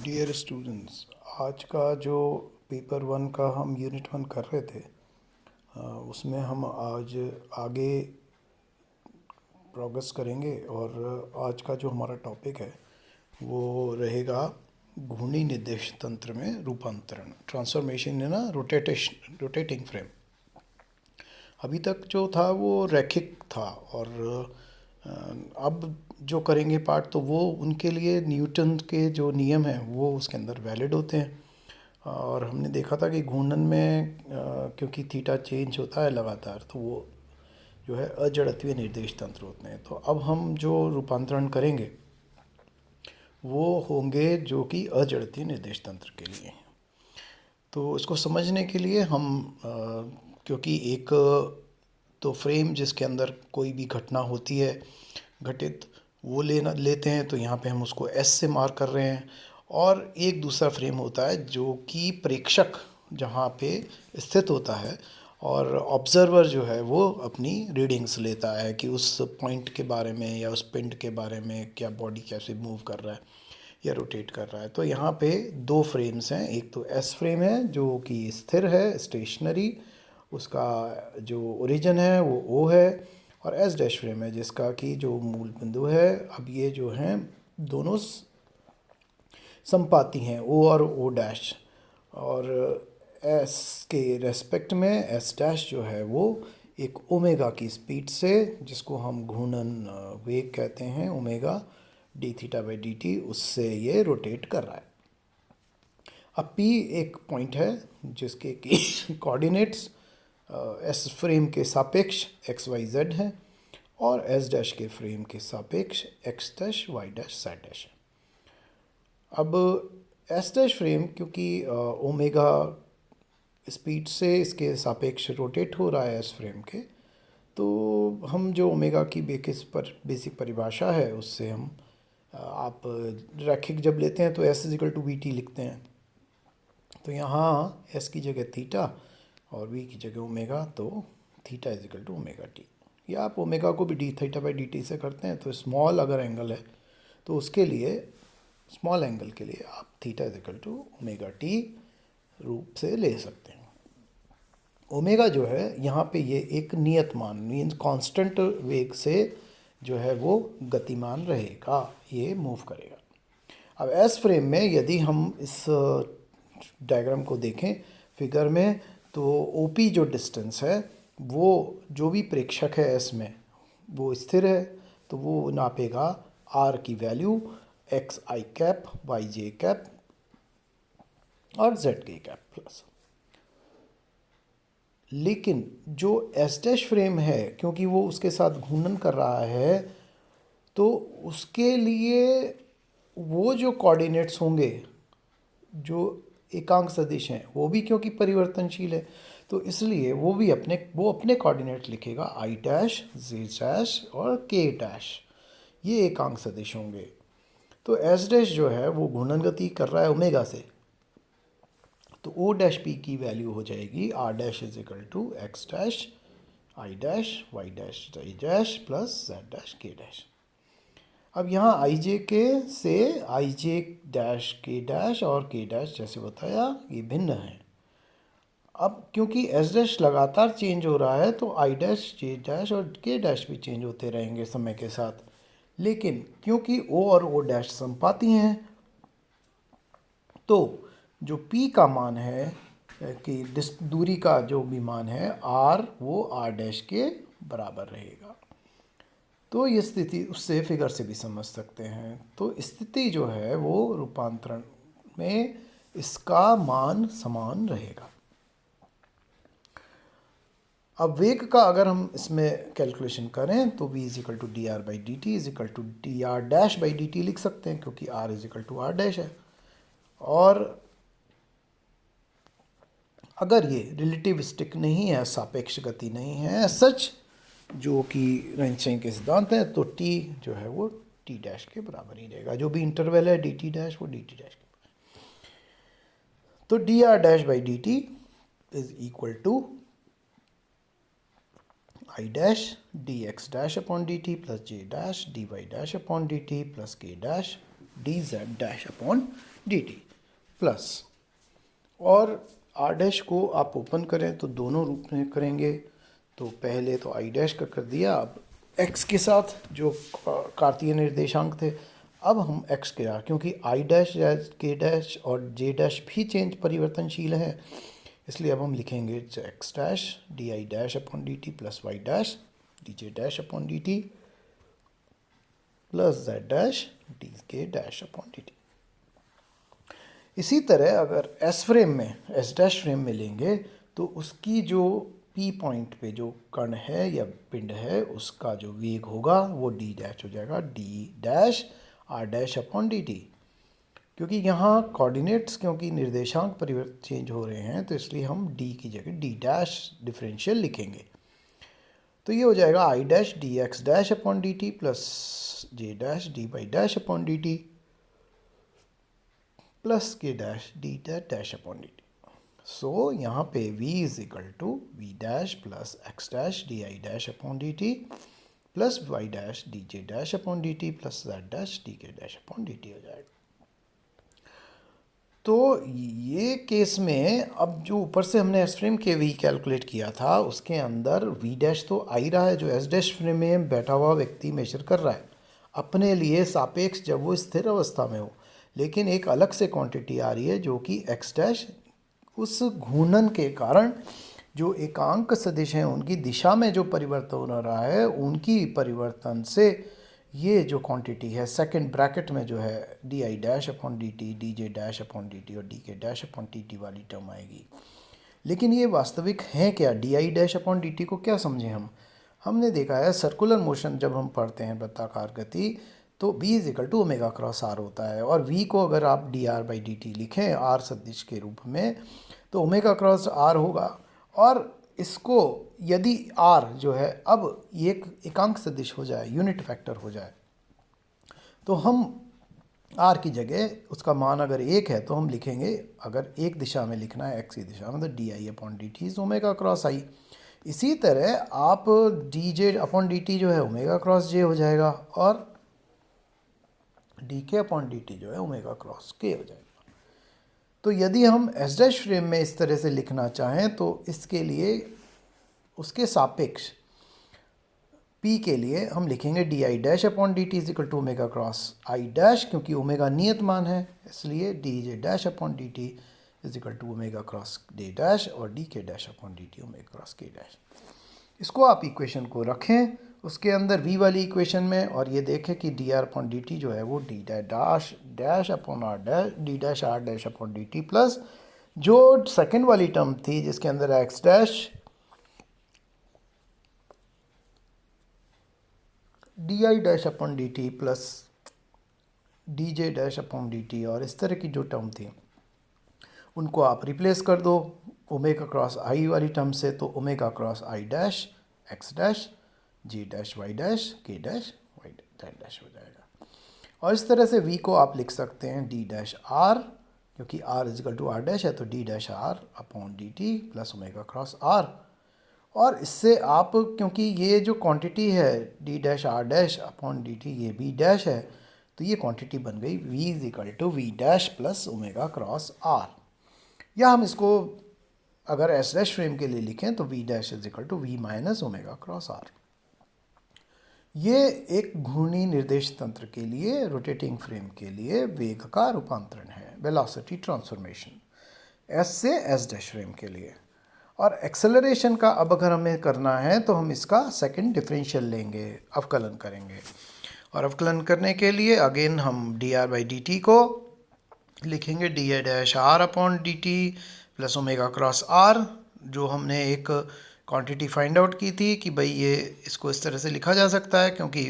Dear students, आज का जो पेपर वन का हम यूनिट वन कर रहे थे, उसमें हम आज आगे प्रोग्रेस करेंगे। और आज का जो हमारा टॉपिक है वो रहेगा घूर्णी निर्देश तंत्र में रूपांतरण, transformation in a rotating frame. अभी तक जो था वो रैखिक था, और अब जो करेंगे पार्ट तो वो उनके लिए न्यूटन के जो नियम हैं वो उसके अंदर वैलिड होते हैं। और हमने देखा था कि घूर्णन में क्योंकि थीटा चेंज होता है लगातार, तो वो जो है अजड़त्वीय निर्देश तंत्र होते हैं। तो अब हम जो रूपांतरण करेंगे वो होंगे जो कि अजड़त्वीय निर्देश तंत्र के लिए हैं। तो इसको समझने के लिए हम क्योंकि एक तो फ्रेम जिसके अंदर कोई भी घटना होती है घटित, वो लेते हैं, तो यहाँ पे हम उसको एस से मार्क कर रहे हैं। और एक दूसरा फ्रेम होता है जो कि प्रेक्षक जहाँ पे स्थित होता है, और ऑब्जर्वर जो है वो अपनी रीडिंग्स लेता है कि उस पॉइंट के बारे में या उस पिंड के बारे में क्या बॉडी कैसे मूव कर रहा है या रोटेट कर रहा है। तो यहाँ पे दो फ्रेम्स हैं, एक तो एस फ्रेम है जो कि स्थिर है, स्टेशनरी, उसका जो ओरिजिन है वो ओ है, और एस डैश फ्रेम है जिसका कि जो मूल बिंदु है। अब ये जो हैं दोनों संपाती हैं, ओ और ओ डैश, और एस के रेस्पेक्ट में एस डैश जो है वो एक ओमेगा की स्पीड से, जिसको हम घूर्णन वेग कहते हैं, omega D theta by D T, उससे ये रोटेट कर रहा है। अब पी एक पॉइंट है जिसके कि कोऑर्डिनेट्स एस फ्रेम के सापेक्ष एक्स वाई जेड है, और एस डैश के फ्रेम के सापेक्ष X dash Y dash Z dash है। अब एस डैश फ्रेम क्योंकि ओमेगा स्पीड से इसके सापेक्ष रोटेट हो रहा है एस फ्रेम के, तो हम जो ओमेगा की बेसिक परिभाषा है उससे हम आप रैखिक जब लेते हैं तो S is equal to V T लिखते हैं। तो यहाँ एस की जगह थीटा और वी की जगह ओमेगा, तो theta is equal to omega T, या आप ओमेगा को भी D theta by D T से करते हैं। तो स्मॉल अगर एंगल है तो उसके लिए, स्मॉल एंगल के लिए आप theta is equal to omega T रूप से ले सकते हैं। ओमेगा जो है यहाँ पे ये एक नियत मान, मीन्स कांस्टेंट वेग से जो है वो गतिमान रहेगा, ये मूव करेगा। अब एस फ्रेम में यदि हम इस डायग्राम को देखें फिगर में, तो ओपी जो डिस्टेंस है वो जो भी प्रेक्षक है एस में वो स्थिर है, तो वो नापेगा आर की वैल्यू एक्स आई कैप, वाई जे कैप और जेड के कैप प्लस। लेकिन जो एस डैश फ्रेम है, क्योंकि वो उसके साथ घूर्णन कर रहा है, तो उसके लिए वो जो कोऑर्डिनेट्स होंगे जो एकांक सदिश हैं वो भी क्योंकि परिवर्तनशील है, तो इसलिए वो अपने कोऑर्डिनेट लिखेगा आई डैश, जे डैश और के डैश, ये एकांक सदिश होंगे। तो एस डैश जो है वो घूर्णन गति कर रहा है ओमेगा से, तो ओ डैश पी की वैल्यू हो जाएगी R dash is equal to X dash I dash Y dash I dash plus Z dash K dash. अब यहाँ आई जे के से आई जे डैश के डैश और के डैश जैसे बताया ये भिन्न है। अब क्योंकि एस डैश लगातार चेंज हो रहा है तो आई डैश, जे डैश और के डैश भी चेंज होते रहेंगे समय के साथ। लेकिन क्योंकि ओ और ओ डैश संपाती हैं, तो जो P का मान है कि दूरी का जो भी मान है R, वो R डैश के बराबर रहेगा। तो ये स्थिति उससे फिगर से भी समझ सकते हैं। तो स्थिति जो है वो रूपांतरण में इसका मान समान रहेगा। अब वेग का अगर हम इसमें कैलकुलेशन करें तो v is equal to D are by D T is equal to D are dash by D T लिख सकते हैं, क्योंकि r is equal to are dash है। और अगर ये रिलेटिविस्टिक नहीं है, सापेक्ष गति नहीं है सच, जो कि आइंस्टाइन के सिद्धांत है, तो t जो है वो t डैश के बराबर ही रहेगा। जो भी इंटरवल है डी टी डैश वो डी टी डैश के बराबर। तो D R dash by D T is equal to I dash D X dash upon D T plus J dash D Y dash upon D T plus K dash D Z dash upon D T plus, और R dash को आप open करें तो दोनों रूप में करेंगे। तो पहले तो आई डैश का कर दिया, अब एक्स के साथ जो कार्तीय निर्देशांक थे, अब हम एक्स के साथ, क्योंकि आई डैश के डैश और जे डैश भी चेंज परिवर्तनशील है, इसलिए अब हम लिखेंगे X dash D I dash upon D T plus Y dash D J dash upon D T plus Z dash D K dash upon D T. इसी तरह अगर एस फ्रेम में, एस डैश फ्रेम में लेंगे तो उसकी जो P point पे जो कण है या पिंड है उसका जो वेग होगा वो डी डैश हो जाएगा, D dash are dash upon D T. क्योंकि यहाँ कोऑर्डिनेट्स, क्योंकि निर्देशांक परिवर्तन चेंज हो रहे हैं, तो इसलिए हम डी की जगह डी डैश डिफरेंशियल लिखेंगे। तो ये हो जाएगा I dash D X dash upon D T plus J dash D Y dash upon D T plus K dash D dash upon D T. So यहाँ पे v is equal to we dash plus X dash D I dash upon D T plus Y dash D J dash upon D T plus Z dash D K dash upon D T हो जाएगा। तो ये case में अब जो ऊपर से हमने एस फ्रेम के वी कैलकुलेट किया था उसके अंदर वी डैश तो आ ही रहा है, जो एस डैश फ्रेम में बैठा हुआ व्यक्ति मेजर कर रहा है अपने लिए सापेक्ष जब वो स्थिर अवस्था में हो, लेकिन एक अलग से क्वांटिटी आ रही है जो कि एक्स डैश उस घूर्णन के कारण जो एकांक सदिश हैं उनकी दिशा में जो परिवर्तन हो रहा है उनकी परिवर्तन से ये जो क्वांटिटी है सेकंड ब्रैकेट में जो है D I dash upon D t, D J dash upon D T और D K dash upon T T वाली टर्म आएगी। लेकिन ये वास्तविक है क्या? D I dash upon D t को क्या समझें हम? हमने देखा है सर्कुलर मोशन जब हम पढ़ते हैं वृत्ताकार गति तो v is equal to omega cross R होता है, और v को अगर आप D are by D T लिखें आर सदिश के रूप में तो ओमेगा क्रॉस आर होगा। और इसको यदि r जो है अब एक एकांक सदिश हो जाए, यूनिट फैक्टर हो जाए, तो हम r की जगह उसका मान अगर 1 है तो हम लिखेंगे, अगर एक दिशा में लिखना है x की दिशा में, तो D I upon D T is omega cross I. इसी तरह आप D J upon D T जो है ओमेगा क्रॉस जे हो जाएगा, और डी के अपॉन डी टी जो है ओमेगा क्रॉस के हो जाएगा। तो यदि हम एस डैश फ्रेम में इस तरह से लिखना चाहें तो इसके लिए उसके सापेक्ष P के लिए हम लिखेंगे D I dash upon D T is equal to omega cross I dash, क्योंकि ओमेगा नियत मान है इसलिए D J dash upon D T is equal to omega cross D dash और D K dash upon D T omega cross K dash. इसको आप equation को रखें उसके अंदर v वाली इक्वेशन में, और ये देखें कि D R upon D T जो है वो D dash dash upon R dash D dash are dash upon D T plus जो सेकंड वाली टर्म थी जिसके अंदर X dash D I dash upon D T plus D J dash upon D T, और इस तरह की जो टर्म थी उनको आप रिप्लेस कर दो ओमेगा क्रॉस आई वाली टर्म से, तो omega cross I dash X dash G dash Y dash K dash Y dash हो जाएगा। और इस तरह से v को आप लिख सकते हैं डी डैश आर, क्योंकि r is equal to are dash है तो d dash r upon D T plus omega cross r. और इससे आप, क्योंकि ये जो क्वांटिटी है d dash are dash upon D t ये v डैश है, तो ये क्वांटिटी बन गई v is equal to we dash plus omega cross r. या हम इसको अगर एस डैश फ्रेम के लिए लिखें तो v dash is equal to v minus omega cross r. ये एक घूर्णी निर्देश तंत्र के लिए, रोटेटिंग फ्रेम के लिए वेग का रूपांतरण है, वेलोसिटी ट्रांसफॉर्मेशन, एस से एस डैश फ्रेम के लिए। और एक्सेलरेशन का अब अगर हमें करना है तो हम इसका सेकंड डिफरेंशियल लेंगे, अवकलन करेंगे। और अवकलन करने के लिए अगेन हम d are by D t को लिखेंगे d a dash r upon D T plus omega cross r, जो हमने एक क्वांटिटी फाइंड आउट की थी कि भाई ये इसको इस तरह से लिखा जा सकता है क्योंकि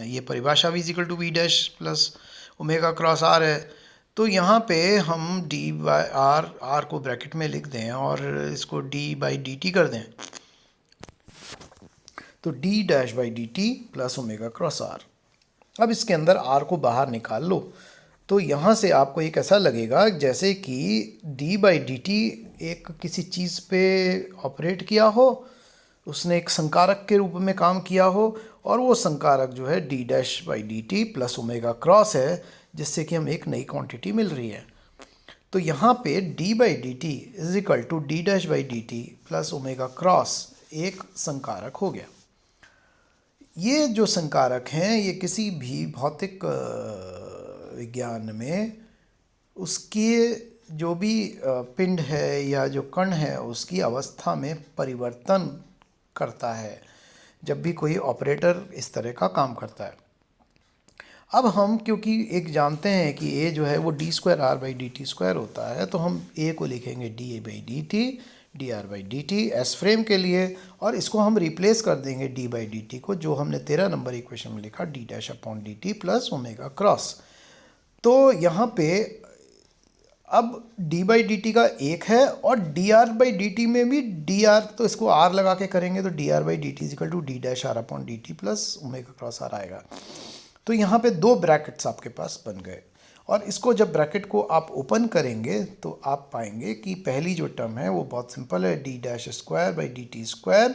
ये परिभाषा v equal to we dash plus omega cross r है। तो यहाँ पे हम डी बाई आर को ब्रैकेट में लिख दें और इसको डी बाई डी टी कर दें, तो d dash by D T plus omega cross r. अब इसके अंदर आर को बाहर निकाल लो, तो यहाँ से आपको एक ऐसा लगेगा जैसे कि d बाई डी टी एक किसी चीज़ पे ऑपरेट किया हो, उसने एक संकारक के रूप में काम किया हो, और वो संकारक जो है d dash by D T plus omega cross है, जिससे कि हमें एक नई क्वांटिटी मिल रही है। तो यहाँ पे d by D T is equal to d dash by D T plus omega cross एक संकारक हो गया। ये जो संकारक हैं ये किसी भी भौतिक विज्ञान में उसके जो भी पिंड है या जो कण है उसकी अवस्था में परिवर्तन करता है जब भी कोई ऑपरेटर इस तरह का काम करता है। अब हम क्योंकि एक जानते हैं कि a जो है वो d square r by D t square होता है, तो हम a को लिखेंगे d a by D t d are by D t s frame के लिए, और इसको हम रिप्लेस कर देंगे d बाई डी टी को, जो हमने 13 नंबर इक्वेशन में लिखा d dash upon D T plus omega cross. तो यहाँ पे अब d बाई डी टी का एक है और D R by D T में भी डी आर, तो इसको r लगा के करेंगे तो D R by D t is equal to d dash r upon D T plus omega cross r आएगा। तो यहाँ पे दो ब्रैकेट्स आपके पास बन गए, और इसको जब ब्रैकेट को आप ओपन करेंगे तो आप पाएंगे कि पहली जो टर्म है वो बहुत सिंपल है, d dash square by D t square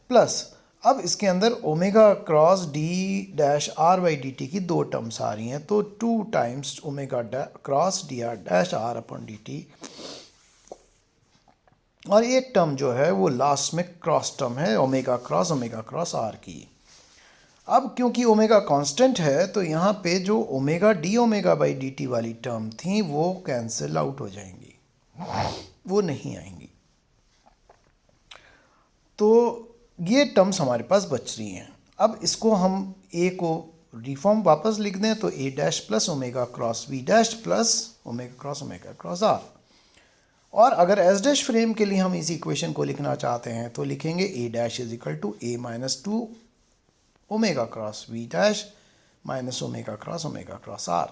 plus, अब इसके अंदर omega cross D dash r by D t की दो टर्म्स आ रही हैं, तो 2 times omega cross d are dash r upon D T, और एक टर्म जो है वो लास्ट में क्रॉस टर्म है ओमेगा क्रॉस आर की। अब क्योंकि ओमेगा कांस्टेंट है तो यहाँ पे जो omega D omega by D T वाली टर्म थी वो कैंसिल आउट हो जाएंगी, वो नहीं आएंगी। तो ये टर्म्स हमारे पास बच रही हैं। अब इसको हम a को रिफॉर्म वापस लिख दें तो a dash plus omega cross v dash plus omega cross r, और अगर s डैश फ्रेम के लिए हम इस इक्वेशन को लिखना चाहते हैं तो लिखेंगे a dash is equal to a minus 2 omega cross v dash minus omega cross r।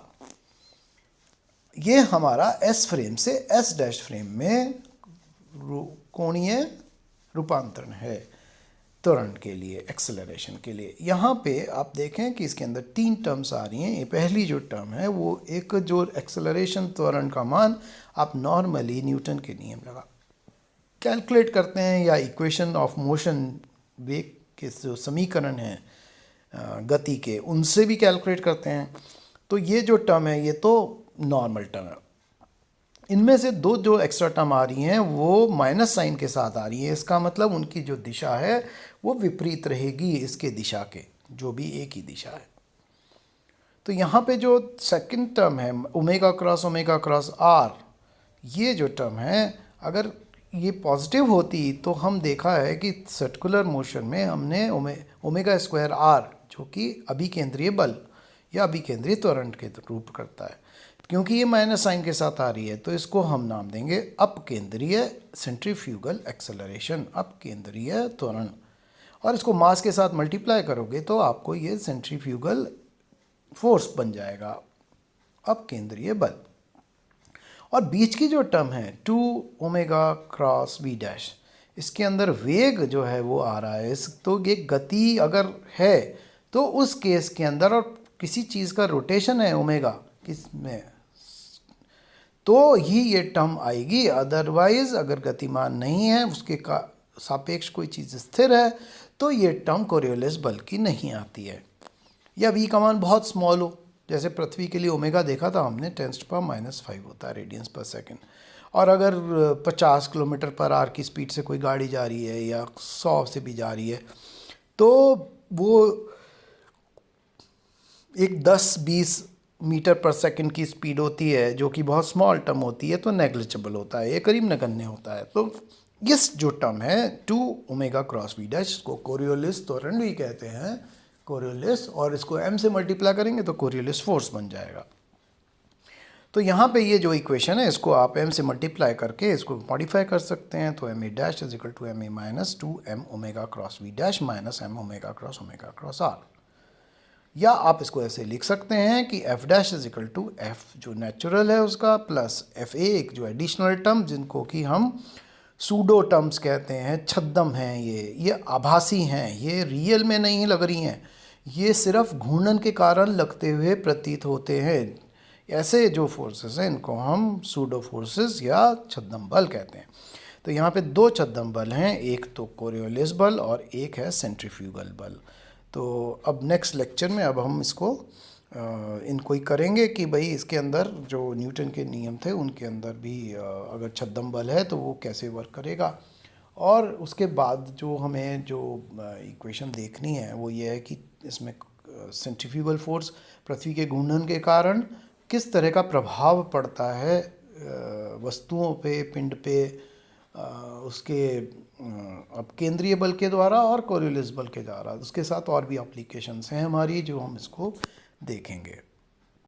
ये हमारा s फ्रेम से s डैश फ्रेम में कोणीय रूपांतरण है त्वरण के लिए, एक्सेलरेशन के लिए। यहाँ पे आप देखें कि इसके अंदर 3 टर्म्स आ रही हैं। ये पहली जो टर्म है वो एक जो एक्सेलरेशन त्वरण का मान आप नॉर्मली न्यूटन के नियम लगा कैलकुलेट करते हैं, या इक्वेशन ऑफ मोशन वेग के जो समीकरण हैं गति के उनसे भी कैलकुलेट करते हैं। तो ये जो टर्म है ये तो नॉर्मल टर्म है। इनमें से दो जो एक्स्ट्रा टर्म आ रही हैं वो माइनस साइन के साथ आ रही है, इसका मतलब उनकी जो दिशा है वो विपरीत रहेगी इसके दिशा के, जो भी एक ही दिशा है। तो यहाँ पे जो सेकंड टर्म है ओमेगा क्रॉस आर, ये जो टर्म है अगर ये पॉजिटिव होती तो हम देखा है कि सर्कुलर मोशन में हमने ओमेगा स्क्वायर आर, जो कि अभिकेंद्रीय बल या अभिकेंद्रीय त्वरण के रूप करता है, क्योंकि ये माइनस साइन के साथ आ रही है तो इसको हम नाम देंगे अपकेंद्रीय सेंट्रीफ्यूगल एक्सेलरेशन, अपकेंद्रीय त्वरण, और इसको मास के साथ मल्टीप्लाई करोगे तो आपको ये सेंट्रीफ्यूगल फोर्स बन जाएगा, अपकेंद्रीय बल। और बीच की जो टर्म है 2 ओमेगा क्रॉस v डैश, इसके अंदर वेग जो है वो आ रहा है, तो ये गति अगर है तो उस केस के अंदर, और किसी चीज़ का रोटेशन है ओमेगा किस में, तो ही ये टर्म आएगी। अदरवाइज अगर गतिमान नहीं है, उसके का सापेक्ष कोई चीज़ स्थिर है, तो ये टर्म कोरियोलिस बल की नहीं आती है। या v का मान बहुत स्मॉल हो, जैसे पृथ्वी के लिए ओमेगा देखा था हमने 10⁻⁵ होता है रेडियंस पर सेकंड, और अगर 50 किलोमीटर पर आवर की स्पीड से कोई गाड़ी जा रही है या 100 से भी जा रही है तो वो एक 10-20 मीटर पर सेकंड की स्पीड होती है, जो कि बहुत स्मॉल टर्म होती है, तो नेग्लिजिबल होता है, ये करीब नगण्य होता है। तो इस जो टर्म है 2 ओमेगा क्रॉस v डैश, इसको कोरियोलिस त्वरण भी कहते हैं, कोरियोलिस, और इसको m से मल्टीप्लाई करेंगे तो कोरियोलिस फोर्स बन जाएगा। तो यहाँ पे ये जो इक्वेशन है इसको आप m से मल्टीप्लाई करके इसको मॉडिफाई कर सकते हैं, तो ma dash is equal to ma minus 2m omega cross v dash minus m omega cross r, या आप इसको ऐसे लिख सकते हैं कि f dash is equal to f जो नेचुरल है उसका प्लस fa एक जो एडिशनल टर्म, जिनको कि हम सूडो टर्म्स कहते हैं, छद्म हैं, ये आभासी हैं, ये रियल में नहीं लग रही हैं, ये सिर्फ घूर्णन के कारण लगते हुए प्रतीत होते हैं। ऐसे जो फोर्सेस हैं इनको हम सूडो फोर्सेस या छद्म बल कहते हैं। तो यहाँ पे 2 छद्म बल हैं, एक तो कोरियोलिस बल और एक है सेंट्रीफ्यूगल बल। तो अब नेक्स्ट लेक्चर में अब हम इसको इनको ही करेंगे कि भाई इसके अंदर जो न्यूटन के नियम थे उनके अंदर भी अगर छद्म बल है तो वो कैसे वर्क करेगा। और उसके बाद जो हमें जो इक्वेशन देखनी है वो ये है कि इसमें सेंट्रीफ्यूगल फोर्स, पृथ्वी के घूर्णन के कारण किस तरह का प्रभाव पड़ता है वस्तुओं पे, पिंड पे, उसके अब केंद्रीय बल के द्वारा और कोरियोलिस बल के द्वारा। उसके साथ और भी एप्लीकेशंस हैं हमारी जो हम इसको देखेंगे।